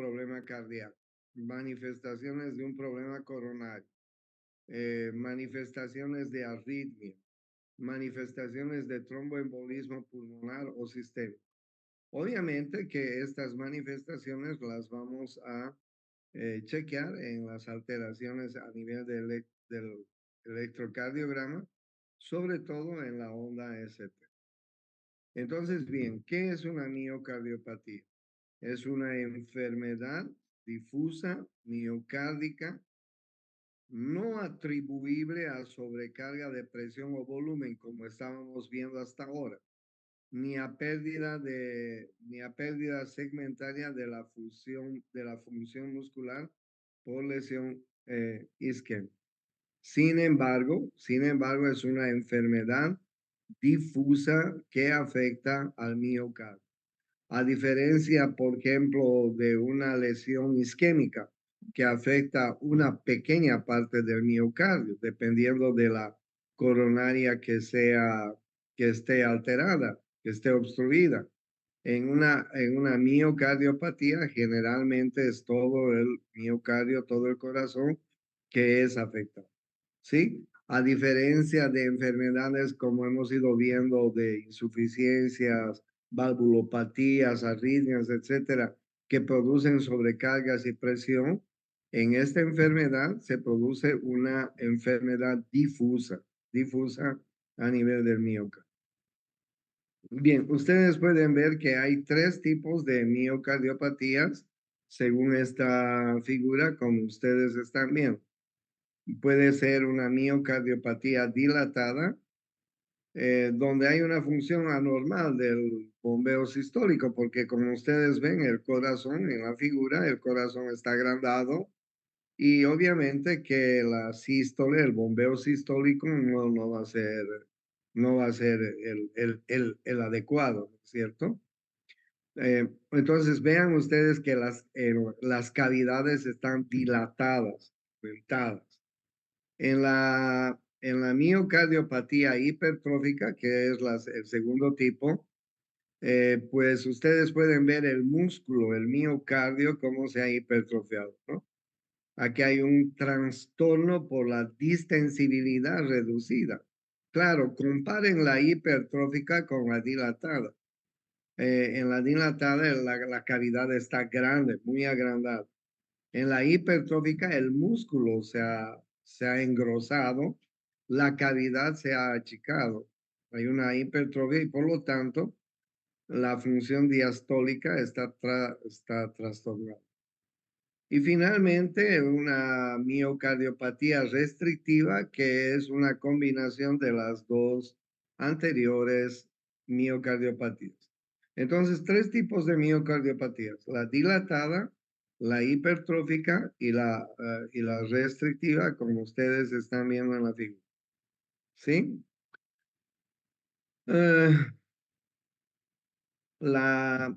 problema cardíaco, manifestaciones de un problema coronario, manifestaciones de arritmia, manifestaciones de tromboembolismo pulmonar o sistémico. Obviamente que estas manifestaciones las vamos a chequear en las alteraciones a nivel del electrocardiograma, sobre todo en la onda ST. Entonces, bien, ¿qué es una miocardiopatía? Es una enfermedad difusa miocárdica no atribuible a sobrecarga de presión o volumen, como estábamos viendo hasta ahora, ni a pérdida segmentaria de la función muscular por lesión isquémica. Sin embargo, es una enfermedad difusa que afecta al miocardio. A diferencia, por ejemplo, de una lesión isquémica que afecta una pequeña parte del miocardio, dependiendo de la coronaria que esté alterada, que esté obstruida. En una miocardiopatía, generalmente es todo el miocardio, todo el corazón que es afectado. ¿Sí? A diferencia de enfermedades como hemos ido viendo de insuficiencias, valvulopatías, arritmias, etcétera, que producen sobrecargas y presión, en esta enfermedad se produce una enfermedad difusa a nivel del miocardio. Bien, ustedes pueden ver que hay tres tipos de miocardiopatías según esta figura, como ustedes están viendo. Puede ser una miocardiopatía dilatada, donde hay una función anormal del bombeo sistólico, porque como ustedes ven, el corazón en la figura, el corazón está agrandado y obviamente que la sístole, el bombeo sistólico no va a ser, no va a ser el adecuado, ¿no es cierto? Entonces vean ustedes que las cavidades están dilatadas, aumentadas. En la miocardiopatía hipertrófica, que es el segundo tipo, pues ustedes pueden ver el músculo, el miocardio, cómo se ha hipertrofiado, ¿no? Aquí hay un trastorno por la distensibilidad reducida. Claro, comparen la hipertrófica con la dilatada. En la dilatada la cavidad está grande, muy agrandada. En la hipertrófica el músculo se ha engrosado, la cavidad se ha achicado. Hay una hipertrofia y por lo tanto la función diastólica está trastornada. Y finalmente una miocardiopatía restrictiva, que es una combinación de las dos anteriores miocardiopatías. Entonces, tres tipos de miocardiopatías: la dilatada, la hipertrófica y la restrictiva, como ustedes están viendo en la figura. ¿Sí? Eh, la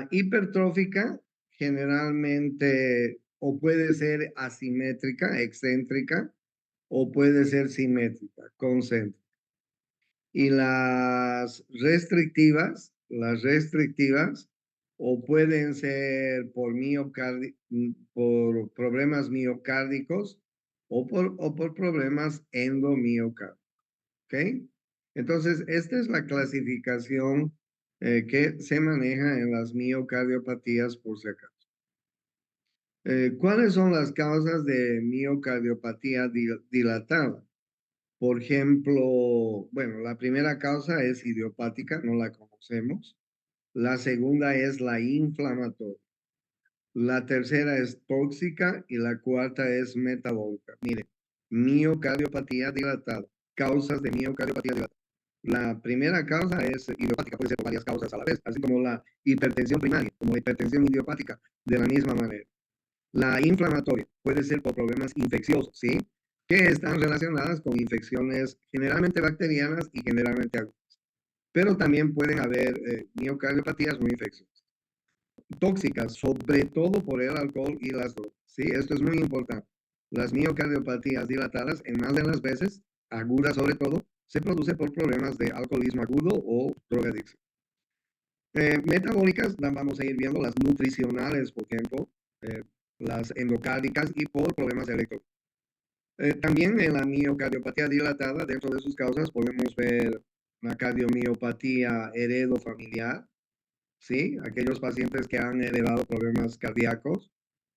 hipertrófica generalmente o puede ser asimétrica, excéntrica, o puede ser simétrica, concéntrica. Y las restrictivas, o pueden ser por problemas miocárdicos o por problemas endomiocárdicos. ¿Ok? Entonces, esta es la clasificación que se maneja en las miocardiopatías, por si acaso. ¿Cuáles son las causas de miocardiopatía dilatada? Por ejemplo, bueno, la primera causa es idiopática, no la conocemos. La segunda es la inflamatoria. La tercera es tóxica y la cuarta es metabólica. Mire, miocardiopatía dilatada, causas de miocardiopatía dilatada. La primera causa es idiopática, puede ser por varias causas a la vez, así como la hipertensión primaria, como la hipertensión idiopática, de la misma manera. La inflamatoria puede ser por problemas infecciosos, ¿sí? Que están relacionadas con infecciones generalmente bacterianas y generalmente agudas. Pero también pueden haber miocardiopatías muy infecciosas. Tóxicas, sobre todo por el alcohol y las drogas, ¿sí? Esto es muy importante. Las miocardiopatías dilatadas, en más de las veces, agudas sobre todo, se produce por problemas de alcoholismo agudo o drogadicción. Metabólicas, vamos a ir viendo las nutricionales, por ejemplo, eh, las endocárdicas y por problemas electro. También en la miocardiopatía dilatada, dentro de sus causas, podemos ver la cardiomiopatía heredofamiliar, ¿sí? Aquellos pacientes que han heredado problemas cardíacos.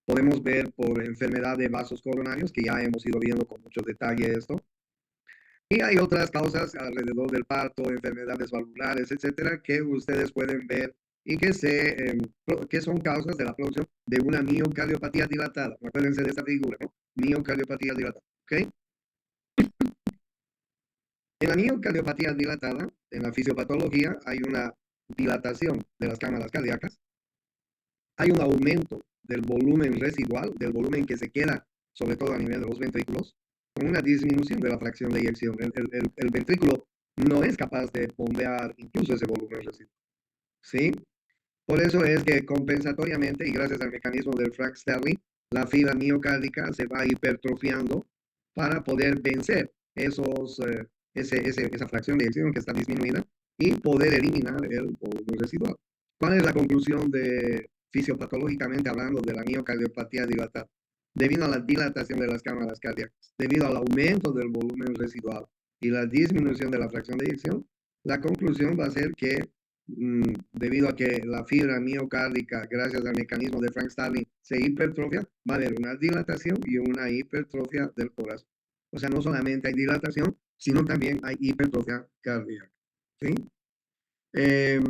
Podemos ver por enfermedad de vasos coronarios, que ya hemos ido viendo con mucho detalle esto. Y hay otras causas alrededor del parto, enfermedades valvulares, etcétera, que ustedes pueden ver y que son causas de la producción de una miocardiopatía dilatada. Acuérdense de esta figura, ¿no? Miocardiopatía dilatada, ¿ok? En la miocardiopatía dilatada, en la fisiopatología, hay una dilatación de las cámaras cardíacas, hay un aumento del volumen residual, del volumen que se queda, sobre todo a nivel de los ventrículos, con una disminución de la fracción de eyección. El ventrículo no es capaz de bombear incluso ese volumen residual, ¿sí? Por eso es que compensatoriamente y gracias al mecanismo del Frank Starling, la fibra miocárdica se va hipertrofiando para poder vencer esa fracción de eyección que está disminuida y poder eliminar el volumen residual. ¿Cuál es la conclusión de fisiopatológicamente hablando de la miocardiopatía dilatada? Debido a la dilatación de las cámaras cardíacas, debido al aumento del volumen residual y la disminución de la fracción de eyección, la conclusión va a ser que debido a que la fibra miocárdica, gracias al mecanismo de Frank Starling, se hipertrofia, va a haber una dilatación y una hipertrofia del corazón. O sea, no solamente hay dilatación, sino también hay hipertrofia cardíaca. ¿Sí? Eh,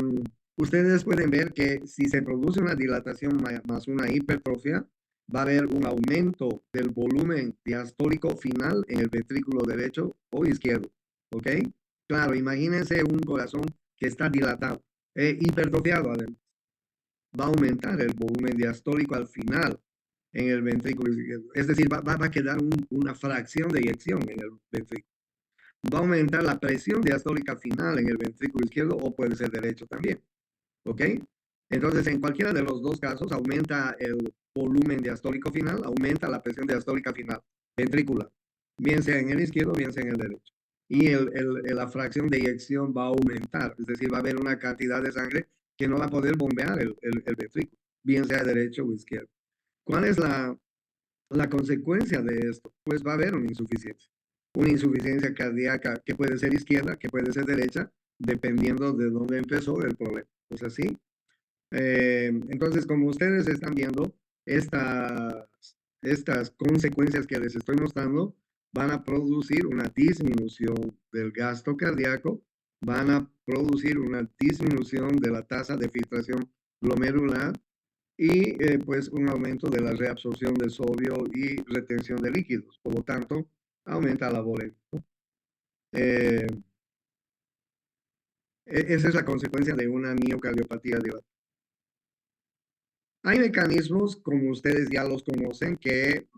Ustedes pueden ver que si se produce una dilatación más una hipertrofia, va a haber un aumento del volumen diastólico final en el ventrículo derecho o izquierdo. ¿Ok? Claro, imagínense un corazón que está dilatado, hipertrofiado además. Va a aumentar el volumen diastólico al final en el ventrículo izquierdo. Es decir, va a quedar una fracción de eyección en el ventrículo. Va a aumentar la presión diastólica final en el ventrículo izquierdo o puede ser derecho también. ¿Ok? Entonces, en cualquiera de los dos casos, aumenta el volumen diastólico final, aumenta la presión diastólica final, ventrícula, bien sea en el izquierdo, bien sea en el derecho. Y la fracción de eyección va a aumentar, es decir, va a haber una cantidad de sangre que no va a poder bombear el ventrículo, bien sea derecho o izquierdo. ¿Cuál es la consecuencia de esto? Pues va a haber una insuficiencia cardíaca que puede ser izquierda, que puede ser derecha, dependiendo de dónde empezó el problema. ¿Es así? Entonces, como ustedes están viendo, estas, estas consecuencias que les estoy mostrando van a producir una disminución del gasto cardíaco, van a producir una disminución de la tasa de filtración glomerular y pues un aumento de la reabsorción de sodio y retención de líquidos. Por lo tanto, aumenta la volemia. Eh, Esa es la consecuencia de una miocardiopatía dilatada. Hay mecanismos, como ustedes ya los conocen, que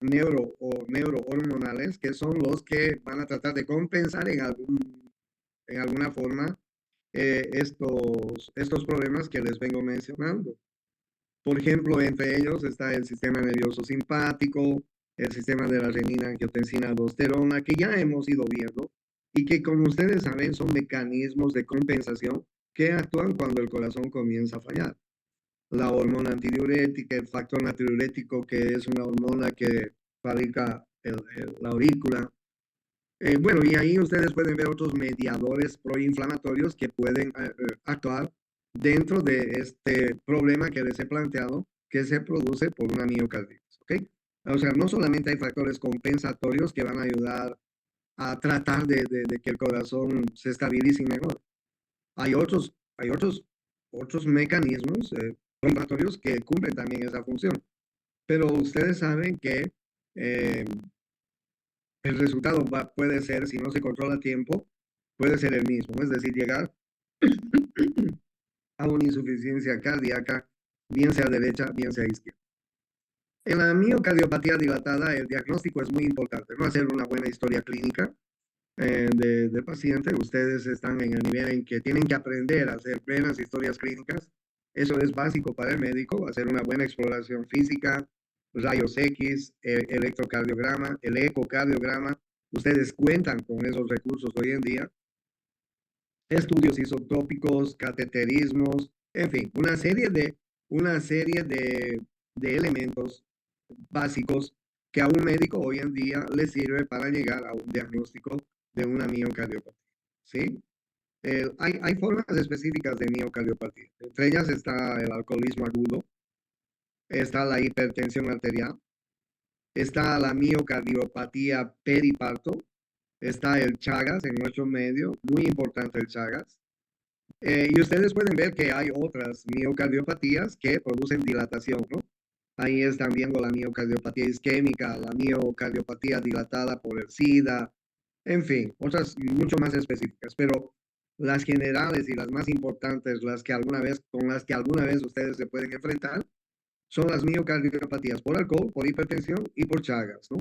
neurohormonales, que son los que van a tratar de compensar en alguna forma estos problemas que les vengo mencionando. Por ejemplo, entre ellos está el sistema nervioso simpático, el sistema de la renina, angiotensina, aldosterona, que ya hemos ido viendo y que, como ustedes saben, son mecanismos de compensación que actúan cuando el corazón comienza a fallar. La hormona antidiurética, el factor natriurético, que es una hormona que fabrica la aurícula. Bueno, y ahí ustedes pueden ver otros mediadores proinflamatorios que pueden actuar dentro de este problema que les he planteado, que se produce por una miocarditis, ¿ok? O sea, no solamente hay factores compensatorios que van a ayudar a tratar de que el corazón se estabilice mejor. Hay otros mecanismos compensatorios que cumplen también esa función. Pero ustedes saben que eh, el resultado puede ser, si no se controla a tiempo, puede ser el mismo, es decir, llegar a una insuficiencia cardíaca, bien sea derecha, bien sea izquierda. En la miocardiopatía dilatada, el diagnóstico es muy importante, no hacer una buena historia clínica del paciente. Ustedes están en el nivel en que tienen que aprender a hacer buenas historias clínicas. Eso es básico para el médico, hacer una buena exploración física, rayos X, electrocardiograma, el ecocardiograma. Ustedes cuentan con esos recursos hoy en día. estudios isotópicos, cateterismos, en fin, una serie de elementos básicos que a un médico hoy en día le sirve para llegar a un diagnóstico de una miocardiopatía. ¿Sí? Hay formas específicas de miocardiopatía. Entre ellas está el alcoholismo agudo, está la hipertensión arterial, está la miocardiopatía periparto, está el Chagas en nuestro medio, muy importante el Chagas. Y ustedes pueden ver que hay otras miocardiopatías que producen dilatación, ¿no? Ahí están viendo la miocardiopatía isquémica, la miocardiopatía dilatada por el SIDA, en fin, otras mucho más específicas, pero las generales y las más importantes, con las que alguna vez ustedes se pueden enfrentar, son las miocardiopatías por alcohol, por hipertensión y por Chagas, ¿no?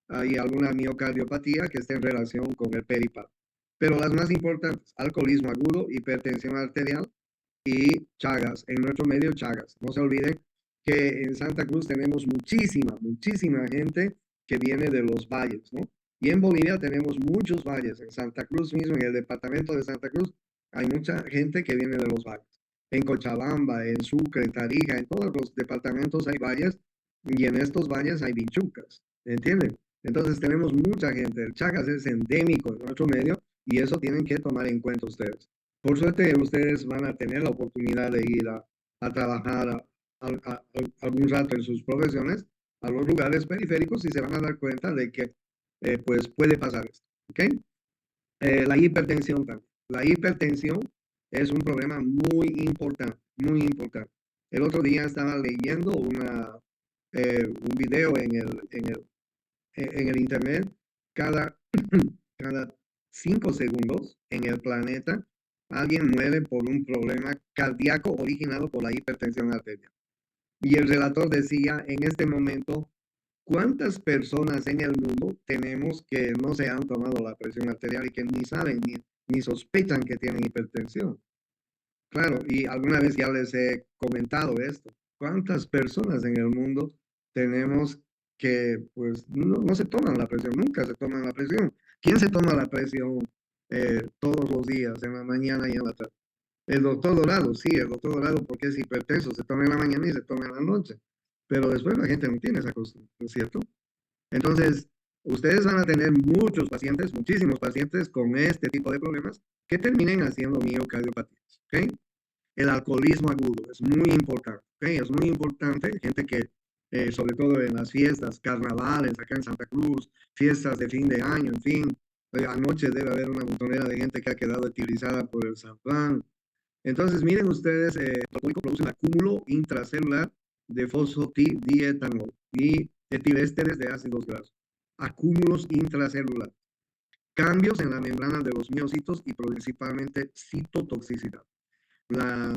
Hay alguna miocardiopatía que esté en relación con el periparto. Pero las más importantes, alcoholismo agudo, hipertensión arterial y Chagas, en nuestro medio Chagas. No se olviden que en Santa Cruz tenemos muchísima gente que viene de los valles, ¿no? Y en Bolivia tenemos muchos valles. En Santa Cruz mismo, en el departamento de Santa Cruz, hay mucha gente que viene de los valles. En Cochabamba, en Sucre, en Tarija, en todos los departamentos hay valles y en estos valles hay bichucas, ¿entienden? Entonces tenemos mucha gente. El Chagas es endémico en nuestro medio y eso tienen que tomar en cuenta ustedes. Por suerte, ustedes van a tener la oportunidad de ir a trabajar algún rato en sus profesiones a los lugares periféricos y se van a dar cuenta de que pues puede pasar esto. ¿Ok? La hipertensión también. La hipertensión es un problema muy importante, muy importante. El otro día estaba leyendo un video en el internet. Cada, cada 5 segundos en el planeta alguien muere por un problema cardíaco originado por la hipertensión arterial. Y el relator decía, en este momento, ¿cuántas personas en el mundo tenemos que no se han tomado la presión arterial y que ni saben ni sospechan que tienen hipertensión? Claro, y alguna vez ya les he comentado esto. ¿Cuántas personas en el mundo tenemos que, pues, no se toman la presión, nunca se toman la presión? ¿Quién se toma la presión todos los días, en la mañana y en la tarde? El doctor Dorado, sí, el doctor Dorado, porque es hipertenso, se toma en la mañana y se toma en la noche. Pero después la gente no tiene esa costumbre, ¿no es cierto? Entonces, ustedes van a tener muchos pacientes, muchísimos pacientes con este tipo de problemas que terminen haciendo miocardiopatías, ¿ok? El alcoholismo agudo es muy importante, ¿ok? Es muy importante, gente que, sobre todo en las fiestas, carnavales, acá en Santa Cruz, fiestas de fin de año, en fin, anoche debe haber una montonera de gente que ha quedado utilizada por el San Juan. Entonces, miren ustedes, el alcohólico produce un acúmulo intracelular de fosfotidietanol y etilésteres de ácidos grasos. Acúmulos intracelulares. Cambios en la membrana de los miocitos y principalmente citotoxicidad. La,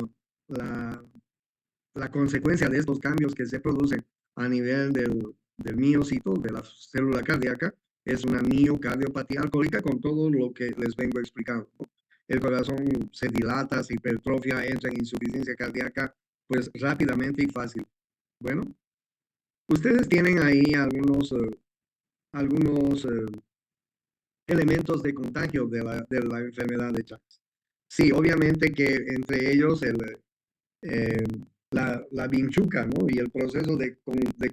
la, la consecuencia de estos cambios que se producen a nivel del miocito, de la célula cardíaca, es una miocardiopatía alcohólica con todo lo que les vengo explicando, ¿no? El corazón se dilata, se hipertrofia, entra en insuficiencia cardíaca, pues rápidamente y fácil. Bueno, ustedes tienen ahí algunos elementos de contagio de la enfermedad de Chagas. Sí, obviamente que entre ellos eh, la vinchuca, ¿no? Y el proceso de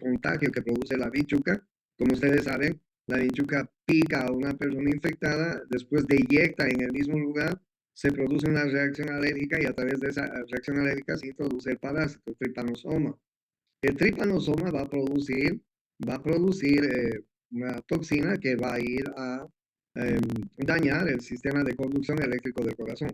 contagio que produce la vinchuca, como ustedes saben, la vinchuca pica a una persona infectada, después deyecta en el mismo lugar, se produce una reacción alérgica y a través de esa reacción alérgica se introduce el parásito, el tripanosoma. El tripanosoma va a producir una toxina que va a ir a em, dañar el sistema de conducción eléctrico del corazón.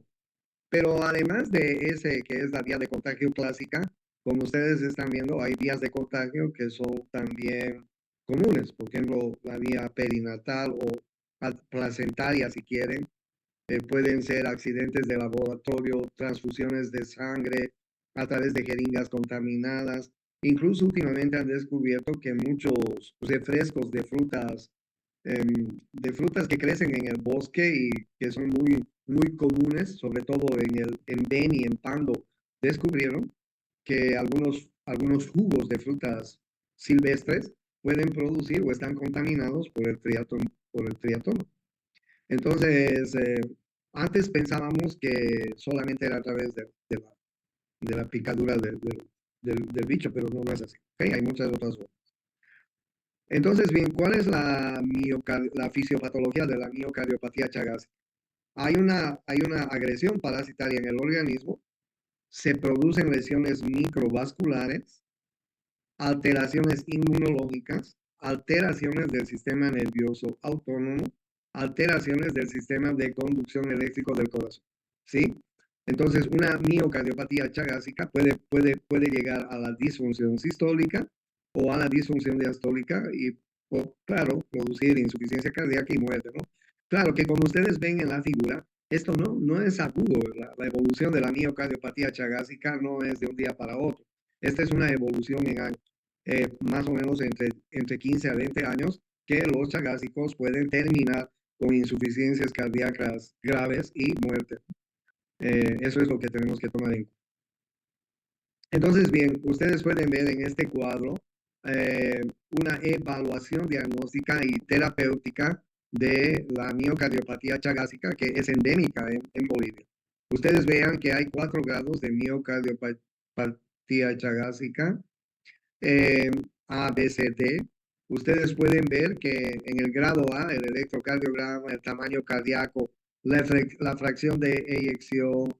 Pero además de ese que es la vía de contagio clásica, como ustedes están viendo, hay vías de contagio que son también comunes. Por ejemplo, la vía perinatal o placentaria, si quieren. Pueden ser accidentes de laboratorio, transfusiones de sangre a través de jeringas contaminadas. Incluso últimamente han descubierto que muchos refrescos de frutas que crecen en el bosque y que son muy comunes, sobre todo en Beni, en Pando, descubrieron que algunos jugos de frutas silvestres pueden producir o están contaminados por el triatono. Entonces, Antes pensábamos que solamente era a través de la picadura del bicho, pero no es así. ¿Ok? Hay muchas otras formas. Entonces, bien, ¿cuál es la fisiopatología de la miocardiopatía chagásica? Hay una agresión parasitaria en el organismo, se producen lesiones microvasculares, alteraciones inmunológicas, alteraciones del sistema nervioso autónomo, alteraciones del sistema de conducción eléctrico del corazón. ¿Sí? Entonces, una miocardiopatía chagásica puede llegar a la disfunción sistólica o a la disfunción diastólica y, claro, producir insuficiencia cardíaca y muerte, ¿no? Claro que como ustedes ven en la figura, esto no es agudo. La evolución de la miocardiopatía chagásica no es de un día para otro. Esta es una evolución en años, más o menos entre 15 a 20 años, que los chagásicos pueden terminar con insuficiencias cardíacas graves y muerte. Eso es lo que tenemos que tomar en cuenta. Entonces, bien, ustedes pueden ver en este cuadro una evaluación diagnóstica y terapéutica de la miocardiopatía chagásica que es endémica en Bolivia. Ustedes vean que hay 4 grados de miocardiopatía chagásica, eh, A, B, C, D. Ustedes pueden ver que en el grado A, el electrocardiograma, el tamaño cardíaco, la fracción de eyección,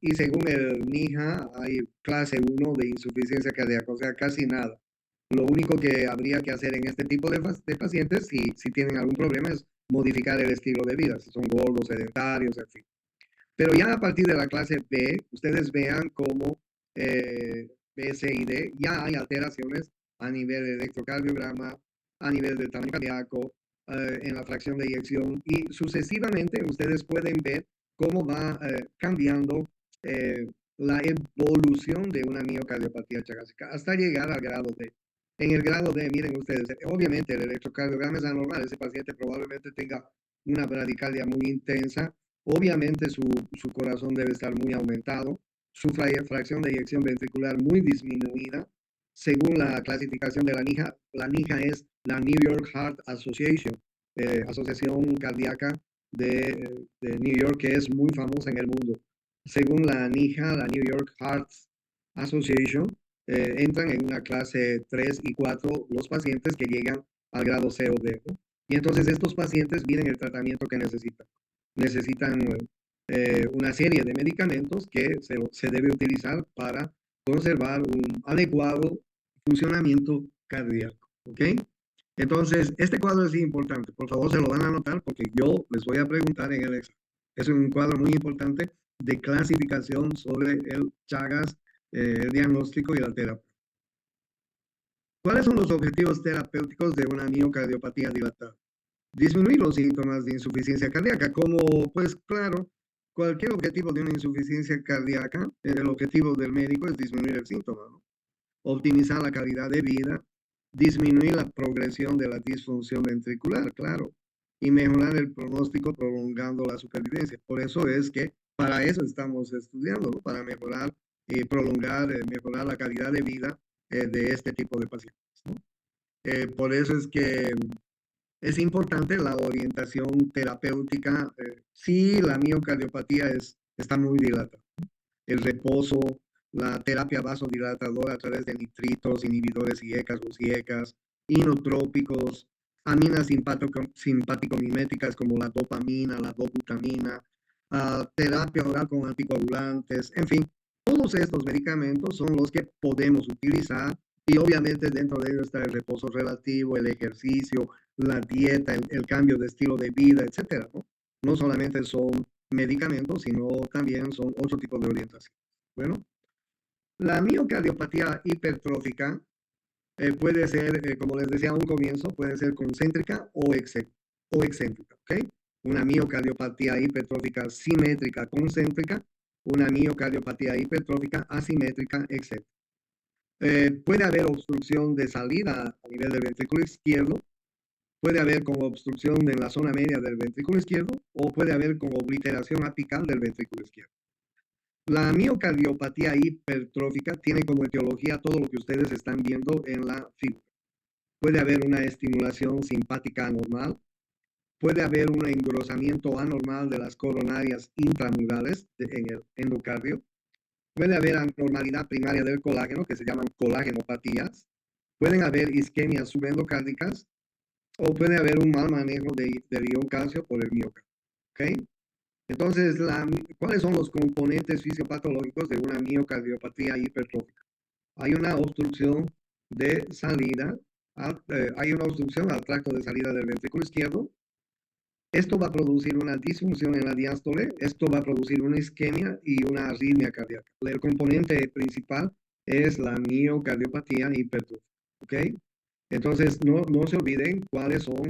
y según el NIHA, hay clase 1 de insuficiencia cardíaca, o sea, casi nada. Lo único que habría que hacer en este tipo de pacientes, si tienen algún problema, es modificar el estilo de vida, si son gordos, sedentarios, en fin. Pero ya a partir de la clase B, ustedes vean cómo B, C y D ya hay alteraciones a nivel de electrocardiograma, a nivel del tamaño cardíaco, en la fracción de eyección y sucesivamente ustedes pueden ver cómo va cambiando eh, la evolución de una miocardiopatía chagásica hasta llegar al grado D. En el grado D, miren ustedes, obviamente el electrocardiograma es anormal, ese paciente probablemente tenga una bradicardia muy intensa. Obviamente su corazón debe estar muy aumentado, su fracción de eyección ventricular muy disminuida. Según la clasificación de la NIHA es la New York Heart Association, Asociación Cardíaca de New York, que es muy famosa en el mundo. Según la NIHA, la New York Heart Association, entran en una clase 3 y 4 los pacientes que llegan al grado C o D, ¿no? Y entonces estos pacientes miren el tratamiento que necesitan una serie de medicamentos que se debe utilizar para conservar un adecuado funcionamiento cardíaco. ¿Ok? Entonces, este cuadro es importante. Por favor, se lo van a anotar porque yo les voy a preguntar en el examen. Es un cuadro muy importante de clasificación sobre el Chagas, el diagnóstico y la terapia. ¿Cuáles son los objetivos terapéuticos de una miocardiopatía dilatada? Disminuir los síntomas de insuficiencia cardíaca, como pues claro, cualquier objetivo de una insuficiencia cardíaca, el objetivo del médico es disminuir el síntoma, ¿no? Optimizar la calidad de vida, disminuir la progresión de la disfunción ventricular, claro, y mejorar el pronóstico prolongando la supervivencia. Por eso es que para eso estamos estudiando, ¿no? Para mejorar y prolongar, mejorar la calidad de vida de este tipo de pacientes, ¿no? Por eso es que es importante la orientación terapéutica si la miocardiopatía está muy dilatada. El reposo, la terapia vasodilatadora a través de nitritos, inhibidores IECAS o IECAS, inotrópicos, aminas simpático-miméticas como la dopamina, la dobutamina, terapia oral con anticoagulantes, en fin, todos estos medicamentos son los que podemos utilizar y obviamente dentro de ellos está el reposo relativo, el ejercicio, la dieta, el cambio de estilo de vida, etcétera, ¿no? No solamente son medicamentos, sino también son otro tipo de orientación. Bueno, la miocardiopatía hipertrófica puede ser, como les decía a un comienzo, puede ser concéntrica o excéntrica, ¿ok? Una miocardiopatía hipertrófica simétrica concéntrica, una miocardiopatía hipertrófica asimétrica excéntrica. Puede haber obstrucción de salida a nivel del ventrículo izquierdo, puede haber como obstrucción en la zona media del ventrículo izquierdo o puede haber como obliteración apical del ventrículo izquierdo. La miocardiopatía hipertrófica tiene como etiología todo lo que ustedes están viendo en la figura. Puede haber una estimulación simpática anormal, Puede haber un engrosamiento anormal de las coronarias intramurales en el endocardio. Puede haber anormalidad primaria del colágeno, que se llaman colágenopatías. Pueden haber isquemias subendocárdicas o puede haber un mal manejo del ion calcio por el miocardio. ¿Ok? Entonces, ¿cuáles son los componentes fisiopatológicos de una miocardiopatía hipertrófica? Hay una obstrucción de salida, hay una obstrucción al tracto de salida del ventrículo izquierdo. Esto va a producir una disfunción en la diástole, esto va a producir una isquemia y una arritmia cardíaca. El componente principal es la miocardiopatía hipertrófica. ¿Ok? Entonces, no se olviden cuáles son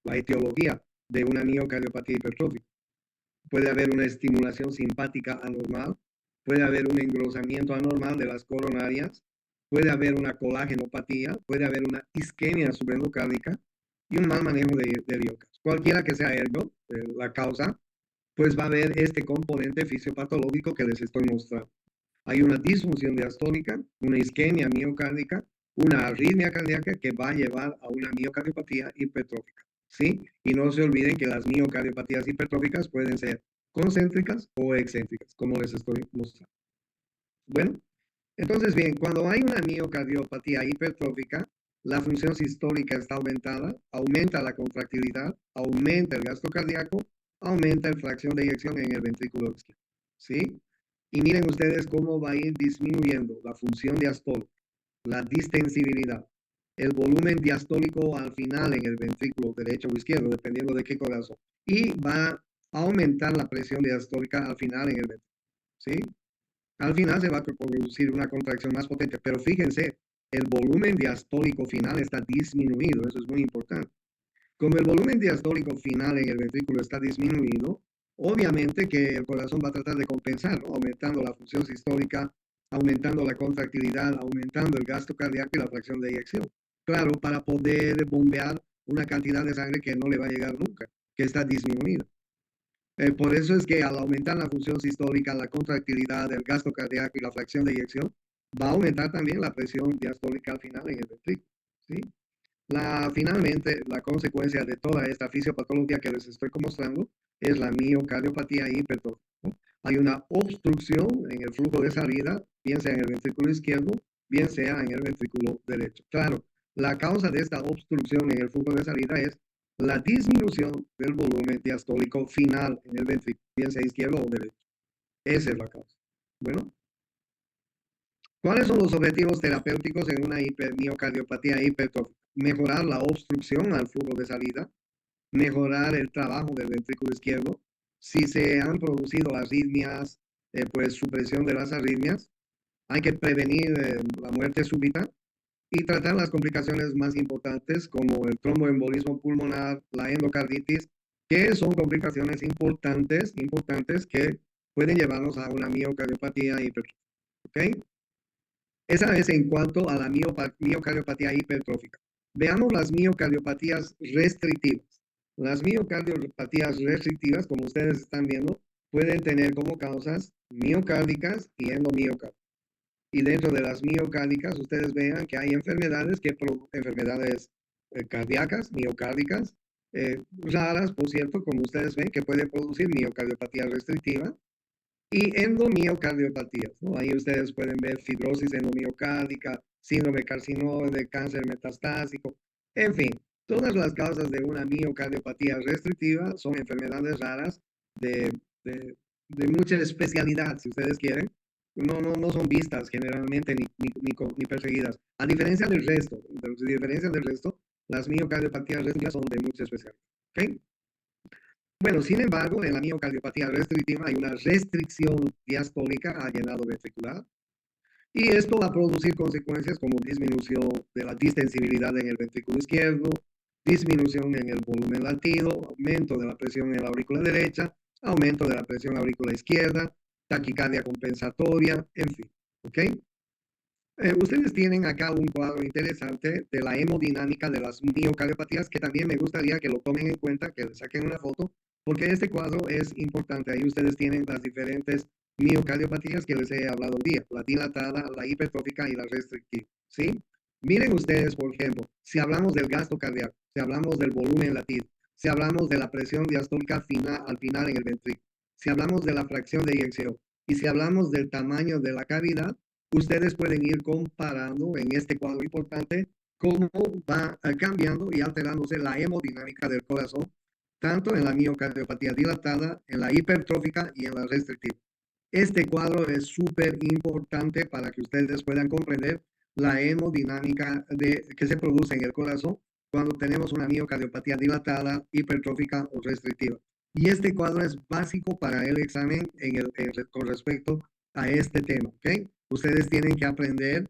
la etiología de una miocardiopatía hipertrófica. Puede haber una estimulación simpática anormal, puede haber un engrosamiento anormal de las coronarias, puede haber una colágenopatía, puede haber una isquemia subendocárdica y un mal manejo de iocas. Cualquiera que sea la causa, pues va a haber este componente fisiopatológico que les estoy mostrando. Hay una disfunción diastólica, una isquemia miocárdica, una arritmia cardíaca que va a llevar a una miocardiopatía hipertrófica. ¿Sí? Y no se olviden que las miocardiopatías hipertróficas pueden ser concéntricas o excéntricas, como les estoy mostrando. Bueno, entonces bien, cuando hay una miocardiopatía hipertrófica, la función sistólica está aumentada, aumenta la contractilidad, aumenta el gasto cardíaco, aumenta la fracción de eyección en el ventrículo izquierdo. ¿Sí? Y miren ustedes cómo va a ir disminuyendo la función diastólica, la distensibilidad, el volumen diastólico al final en el ventrículo derecho o izquierdo, dependiendo de qué corazón. Y va a aumentar la presión diastólica al final en el ventrículo. ¿Sí? Al final se va a producir una contracción más potente, pero fíjense, el volumen diastólico final está disminuido, eso es muy importante. Como el volumen diastólico final en el ventrículo está disminuido, obviamente que el corazón va a tratar de compensar, ¿no? Aumentando la función sistólica, aumentando la contractilidad, aumentando el gasto cardíaco y la fracción de eyección. Claro, para poder bombear una cantidad de sangre que no le va a llegar nunca, que está disminuida. Por eso es que al aumentar la función sistólica, la contractilidad, el gasto cardíaco y la fracción de eyección, va a aumentar también la presión diastólica al final en el ventrículo. ¿Sí? Finalmente, la consecuencia de toda esta fisiopatología que les estoy mostrando es la miocardiopatía hipertrófica, ¿no? Hay una obstrucción en el flujo de salida, bien sea en el ventrículo izquierdo, bien sea en el ventrículo derecho. Claro, la causa de esta obstrucción en el flujo de salida es la disminución del volumen diastólico final en el ventrículo, bien sea izquierdo o derecho. Esa es la causa. Bueno, ¿cuáles son los objetivos terapéuticos en una miocardiopatía hipertrófica? Mejorar la obstrucción al flujo de salida, mejorar el trabajo del ventrículo izquierdo. Si se han producido arritmias, pues supresión de las arritmias. Hay que prevenir la muerte súbita y tratar las complicaciones más importantes como el tromboembolismo pulmonar, la endocarditis, que son complicaciones importantes que pueden llevarnos a una miocardiopatía hipertrófica. ¿Ok? Esa es en cuanto a la miocardiopatía hipertrófica. Veamos las miocardiopatías restrictivas. Las miocardiopatías restrictivas, como ustedes están viendo, pueden tener como causas miocárdicas y endomiocárdica. Y dentro de las miocárdicas, ustedes vean que hay enfermedades cardíacas, miocárdicas, raras, por cierto, como ustedes ven, que pueden producir miocardiopatía restrictiva y endomiocardiopatías, ¿no? Ahí ustedes pueden ver fibrosis endomiocárdica, síndrome carcinoide, cáncer metastásico, en fin, todas las causas de una miocardiopatía restrictiva son enfermedades raras de, de, de mucha especialidad, si ustedes quieren. No son vistas generalmente ni perseguidas. A diferencia del resto, las miocardiopatías restrictivas son de mucha especialidad. ¿Okay? Bueno, sin embargo, en la miocardiopatía restrictiva hay una restricción diastólica al llenado ventricular y esto va a producir consecuencias como disminución de la distensibilidad en el ventrículo izquierdo, disminución en el volumen latido, aumento de la presión en la aurícula derecha, aumento de la presión aurícula izquierda, taquicardia compensatoria, en fin. ¿Ok? Ustedes tienen acá un cuadro interesante de la hemodinámica de las miocardiopatías que también me gustaría que lo tomen en cuenta, que le saquen una foto, porque este cuadro es importante. Ahí ustedes tienen las diferentes miocardiopatías que les he hablado hoy día, la dilatada, la hipertrófica y la restrictiva, ¿sí? Miren ustedes, por ejemplo, si hablamos del gasto cardíaco, si hablamos del volumen latido, si hablamos de la presión diastólica final, al final en el ventrículo, si hablamos de la fracción de eyección y si hablamos del tamaño de la cavidad, ustedes pueden ir comparando en este cuadro importante cómo va cambiando y alterándose la hemodinámica del corazón, tanto en la miocardiopatía dilatada, en la hipertrófica y en la restrictiva. Este cuadro es súper importante para que ustedes puedan comprender la hemodinámica que se produce en el corazón cuando tenemos una miocardiopatía dilatada, hipertrófica o restrictiva. Y este cuadro es básico para el examen con respecto a este tema. ¿Okay? Ustedes tienen que aprender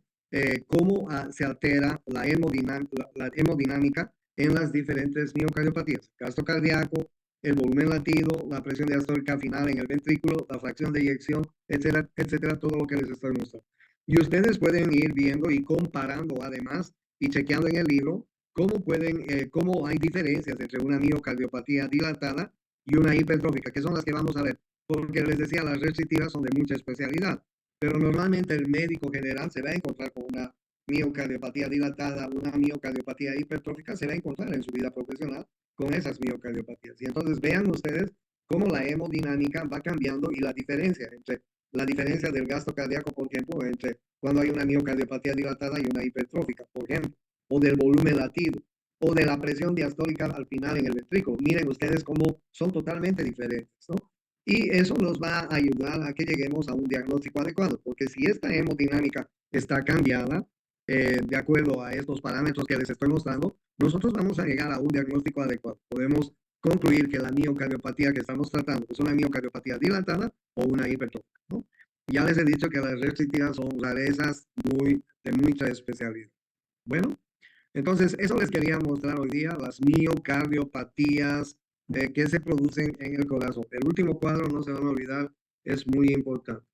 cómo se altera la hemodinámica en las diferentes miocardiopatías. Gasto cardíaco, el volumen latido, la presión diastólica final en el ventrículo, la fracción de eyección, etcétera, etcétera, todo lo que les estoy mostrando. Y ustedes pueden ir viendo y comparando además y chequeando en el libro cómo hay diferencias entre una miocardiopatía dilatada y una hipertrófica, que son las que vamos a ver. Porque les decía, las restrictivas son de mucha especialidad, pero normalmente el médico general se va a encontrar con una miocardiopatía dilatada, una miocardiopatía hipertrófica, se va a encontrar en su vida profesional con esas miocardiopatías. Y entonces vean ustedes cómo la hemodinámica va cambiando y la diferencia del gasto cardíaco, por ejemplo, entre cuando hay una miocardiopatía dilatada y una hipertrófica, por ejemplo, o del volumen latido, o de la presión diastólica al final en el ventrículo. Miren ustedes cómo son totalmente diferentes, ¿no? Y eso nos va a ayudar a que lleguemos a un diagnóstico adecuado, porque si esta hemodinámica está cambiada, de acuerdo a estos parámetros que les estoy mostrando, nosotros vamos a llegar a un diagnóstico adecuado. Podemos concluir que la miocardiopatía que estamos tratando es una miocardiopatía dilatada o una hipertrófica, ¿no? Ya les he dicho que las restrictivas son rarezas de mucha especialidad. Bueno, entonces eso les quería mostrar hoy día, las miocardiopatías que se producen en el corazón. El último cuadro, no se van a olvidar, es muy importante.